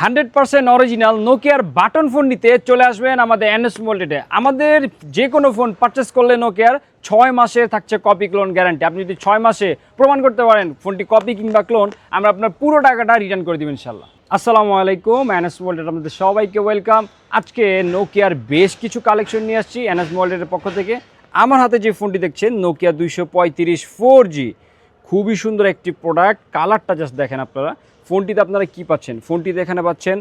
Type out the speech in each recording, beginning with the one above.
100% original নোকিয়ার button phone নিতে চলে আসবেন আমাদের এনএস মোল্ডে। আমাদের যে কোনো ফোন পারচেস করলে নোকিয়ার 6 মাসে থাকছে কপি ক্লোন গ্যারান্টি। আপনি যদি 6 মাসে প্রমাণ করতে পারেন ফোনটি কপি কিংবা ক্লোন, আমরা আপনার পুরো টাকাটা রিটার্ন করে দেবেন ইনশাল্লাহ। আসসালামু আলাইকুম, এনএস মোল্ডে আপনাদের সবাইকে ওয়েলকাম। আজকে নোকিয়ার বেশ কিছু কালেকশন নিয়ে আসছি এনএস মোল্ডের পক্ষ থেকে। আমার হাতে যে ফোনটি দেখছেন নোকিয়া 235 4G, খুবই সুন্দর একটি প্রোডাক্ট। কালারটা জাস্ট দেখেন আপনারা। ফোনটিতে আপনারা কি পাচ্ছেন? ফোনটিতে এখানে পাচ্ছেন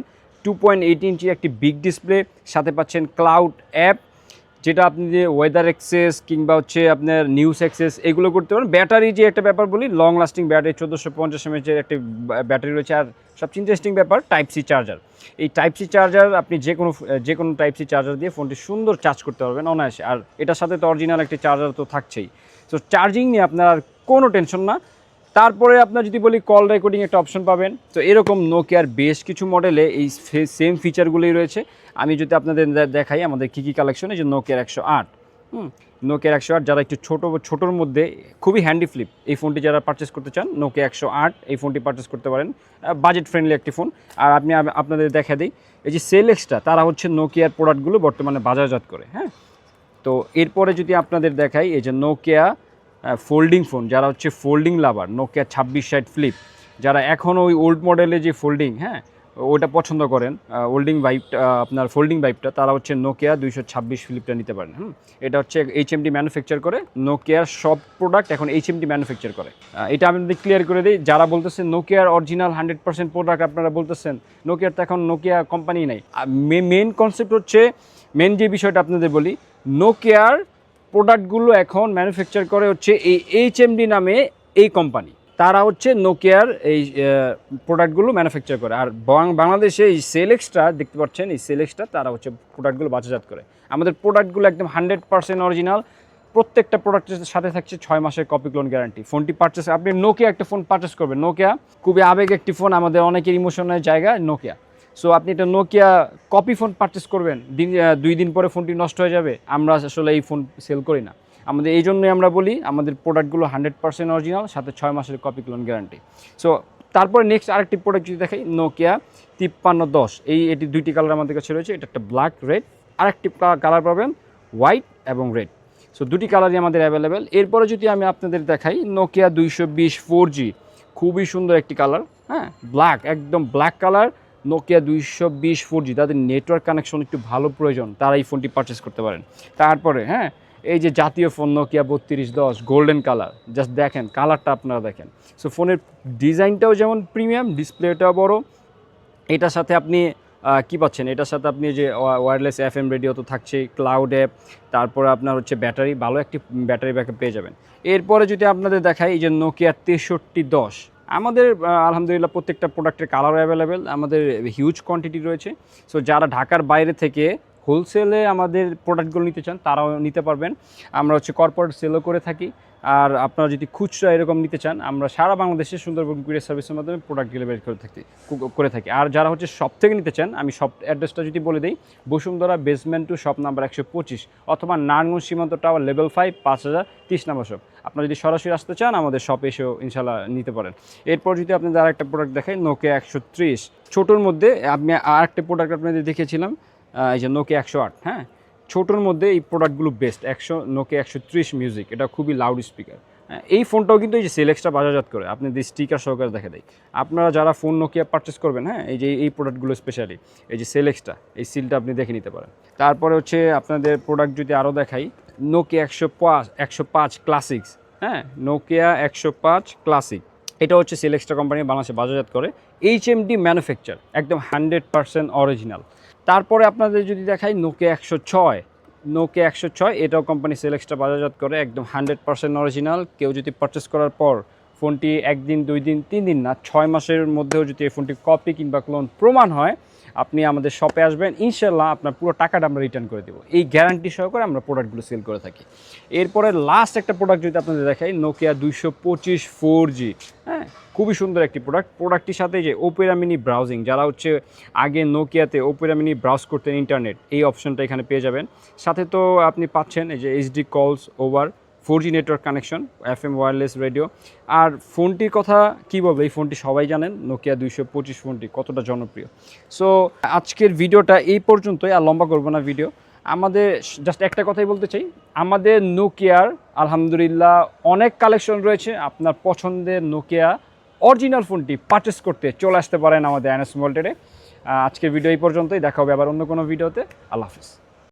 2.8 ইঞ্চি একটি বিগ ডিসপ্লে, সাথে পাচ্ছেন ক্লাউড অ্যাপ, যেটা আপনি যে ওয়েদার অ্যাক্সেস কিংবা হচ্ছে আপনার নিউজ অ্যাক্সেস এগুলো করতে পারেন। ব্যাটারি যে একটা ব্যাপার বলি, লং লাস্টিং ব্যাটারি, 1450 mAh একটি ব্যাটারি রয়েছে। আর সবচেয়ে ইন্টারেস্টিং ব্যাপার টাইপ সি চার্জার। এই টাইপ সি চার্জার আপনি যে কোনো টাইপ সি চার্জার দিয়ে ফোনটি সুন্দর চার্জ করতে পারবেন অনায়াসে। আর এটার সাথে তো অরিজিনাল একটি চার্জার তো থাকছেই। তো চার্জিং নিয়ে আপনার আর কোনো টেনশন না। তারপরে আপনার যদি বলি কল রেকর্ডিং একটা অপশন পাবেন। তো এরকম নোকিয়ার বেশ কিছু মডেলে এই সেম ফিচারগুলোই রয়েছে। আমি যদি আপনাদের দেখাই আমাদের কী কী কালেকশন, এই যে নোকিয়ার 108, নোকিয়ার 108 যারা একটু ছোটোর মধ্যে খুবই হ্যান্ডি ফ্লিপ, এই ফোনটি যারা পারচেস করতে চান নোকিয়া 108 এই ফোনটি পারচেস করতে পারেন। বাজেট ফ্রেন্ডলি একটি ফোন। আর আপনি আপনাদের দেখা দিই, এই যে সেলেক্সটা, তারা হচ্ছে নোকিয়ার প্রোডাক্টগুলো বর্তমানে বাজারজাত করে। হ্যাঁ, তো এরপরে যদি আপনাদের দেখাই, এই যে নোকিয়া ফোল্ডিং ফোন, যারা হচ্ছে ফোল্ডিং লাভার, নোকিয়া 2660 ফ্লিপ, যারা এখনও ওই ওল্ড মডেলে যে ফোল্ডিং, হ্যাঁ ওটা পছন্দ করেন, আপনার ফোল্ডিং ভাইবটা, তারা হচ্ছে নোকিয়া 226 ফ্লিপটা নিতে পারেন। এটা হচ্ছে এইচএমডি ম্যানুফ্যাকচার করে। নোকিয়ার সব প্রোডাক্ট এখন এইচএমডি ম্যানুফ্যাকচার করে। এটা আমি ক্লিয়ার করে দিই, যারা বলতেছেন নোকিয়ার অরিজিনাল 100% প্রোডাক্ট, আপনারা বলতেছেন নোকিয়ার তো এখন নোকিয়া কোম্পানি নাই। মেন কনসেপ্ট হচ্ছে, মেন যে বিষয়টা আপনাদের বলি, নোকিয়ার প্রোডাক্টগুলো এখন ম্যানুফ্যাকচার করে হচ্ছে এই এইচএমডি নামে এই কোম্পানি। তারা হচ্ছে নোকিয়ার এই প্রোডাক্টগুলো ম্যানুফ্যাকচার করে। আর বাংলাদেশে এই সেলেক্সটা দেখতে পাচ্ছেন, এই সেলেক্সটা তারা হচ্ছে প্রোডাক্টগুলো বাজারজাত করে। আমাদের প্রোডাক্টগুলো একদম 100% অরিজিনাল। প্রত্যেকটা প্রোডাক্টের সাথে থাকছে 6 মাসের কপি ক্লোন গ্যারান্টি। ফোনটি পারচেস, আপনি নোকিয়া একটা ফোন পারচেস করবেন, নোকিয়া খুবই আবেগ একটি ফোন, আমাদের অনেকের ইমোশনের জায়গা নোকিয়া। সো আপনি একটা নোকিয়া কপি ফোন পারচেস করবেন, 2 দিন পরে ফোনটি নষ্ট হয়ে যাবে। আমরা আসলে এই ফোন সেল করি না। আমাদের এই জন্যই আমরা বলি আমাদের প্রোডাক্টগুলো 100% অরিজিনাল, সাথে 6 মাসের কপি ক্লোন গ্যারান্টি। সো তারপরে নেক্সট আরেকটি প্রোডাক্ট যদি দেখাই, নোকিয়া 5310, এটি 2টি কালার আমাদের কাছে রয়েছে। এটা একটা ব্ল্যাক রেড, আরেকটি কালার পাবেন হোয়াইট এবং রেড। সো 2টি কালারই আমাদের অ্যাভেলেবেল। এরপরে যদি আমি আপনাদের দেখাই নোকিয়া 220 4G, খুবই সুন্দর একটি কালার। হ্যাঁ, ব্ল্যাক, একদম ব্ল্যাক কালার। নোকিয়া 220 4G, তাদের নেটওয়ার্ক কানেকশন একটু ভালো প্রয়োজন, তারা এই ফোনটি পারচেস করতে পারেন। তারপরে হ্যাঁ, এই যে জাতীয় phone Nokia 3210 golden colour, just দেখেন কালারটা আপনারা দেখেন। সো ফোনের ডিজাইনটাও যেমন প্রিমিয়াম, ডিসপ্লেটাও বড়। এটার সাথে আপনি কি পাচ্ছেন, এটার সাথে আপনি যে ওয়্যারলেস FM রেডিও তো থাকছে, ক্লাউড অ্যাপ, তারপরে আপনার হচ্ছে ব্যাটারি, ভালো একটি ব্যাটারি ব্যাকআপ পেয়ে যাবেন। এরপরে যদি আপনাদের দেখাই, এই যে নোকিয়া 6310, আমাদের আলহামদুলিল্লাহ প্রত্যেকটা প্রোডাক্টের কালার অ্যাভেলেবেল, আমাদের হিউজ কোয়ান্টিটি রয়েছে। সো যারা ঢাকার বাইরে থেকে হোলসেলে আমাদের প্রোডাক্টগুলো নিতে চান তারাও নিতে পারবেন। আমরা হচ্ছে কর্পোরেট সেলও করে থাকি। আর আপনারা যদি খুচরা এরকম নিতে চান, আমরা সারা বাংলাদেশে সুন্দরবন কুরিয়ার সার্ভিসের মাধ্যমে প্রোডাক্ট ডেলিভারি করে থাকি। আর যারা হচ্ছে শপ থেকে নিতে চান, আমি শপ অ্যাড্রেসটা যদি বলে দিই, বসুন্ধরা বেসমেন্ট 2 শপ নাম্বার 125, অথবা নারায়ণগঞ্জ সীমান্ত টাওয়ার লেভেল 5 5030 নম্বর শপ। আপনারা যদি সরাসরি আসতে চান আমাদের শপে এসেও ইনশাল্লাহ নিতে পারেন। এরপর যদি আপনাদের আরেকটা প্রোডাক্ট দেখাই, নোকিয়া 130 ছোটোর মধ্যে, আমি আরেকটা প্রোডাক্ট আপনাদের দেখেছিলাম, এই যে নোকিয়া 108। হ্যাঁ, ছোটোর মধ্যে এই প্রোডাক্টগুলো বেস্ট। নোকিয়া 130 মিউজিক, এটা খুবই লাউড স্পিকার। হ্যাঁ, এই ফোনটাও কিন্তু এই যে সেলেক্সটা বাজারজাত করে, আপনি যে স্টিকার সহকারে দেখা দেয়। আপনারা যারা ফোন নোকিয়া পারচেস করবেন, হ্যাঁ, এই যে এই প্রোডাক্টগুলো স্পেশালি, এই যে সেলেক্সটা, এই সিলটা আপনি দেখে নিতে পারেন। তারপরে হচ্ছে আপনাদের প্রোডাক্ট যদি আরও দেখাই, নোকিয়া 105 ক্লাসিক্স। হ্যাঁ, নোকিয়া 105 ক্লাসিক, এটা হচ্ছে সেলেক্সটা কোম্পানি বাংলাদেশে বাজারজাত করে, এইচএমডি ম্যানুফ্যাকচার, একদম 100% অরিজিনাল। তারপরে আপনাদের যদি দেখাই নোকিয়া 106, এটাও কোম্পানি সেলেক্সটা বাজারজাত করে, একদম 100% অরিজিনাল। কেউ যদি পারচেস করার পর ফোনটি 1 দিন 2 দিন 3 দিন না, 6 মাসের মধ্যেও যদি এই ফোনটি কপি কিংবা ক্লোন প্রমাণ হয়, আপনি আমাদের শপে আসবেন, ইনশাল্লাহ আপনার পুরো টাকাটা আমরা রিটার্ন করে দেবো। এই গ্যারান্টি সহকারে আমরা প্রোডাক্টগুলো সেল করে থাকি। এরপরে লাস্ট একটা প্রোডাক্ট যদি আপনাদের দেখাই, নোকিয়া 225 4G। হ্যাঁ, খুবই সুন্দর একটি প্রোডাক্টটির সাথে যে ওপেরা মিনি ব্রাউজিং, যারা হচ্ছে আগে নোকিয়াতে ওপেরা মিনি ব্রাউজ করতেন ইন্টারনেট, এই অপশনটা এখানে পেয়ে যাবেন। সাথে তো আপনি পাচ্ছেন এই যে HD calls over 4G network connection, FM wireless radio. আর ফোনটির কথা কী বলবো, এই ফোনটি সবাই জানেন, নোকিয়া 225 ফোনটি কতটা জনপ্রিয়। সো আজকের ভিডিওটা এই পর্যন্তই, আর লম্বা করবো না ভিডিও। আমাদের জাস্ট একটা কথাই বলতে চাই, আমাদের নোকিয়ার আলহামদুলিল্লাহ অনেক কালেকশন রয়েছে। আপনার পছন্দের নোকিয়া অরিজিনাল ফোনটি পারচেস করতে চলে আসতে পারেন আমাদের এনএস ওয়ার্ল্ডে। আজকের ভিডিও এই পর্যন্তই, দেখা হবে আবার অন্য কোনো ভিডিওতে। আল্লাহ হাফিজ।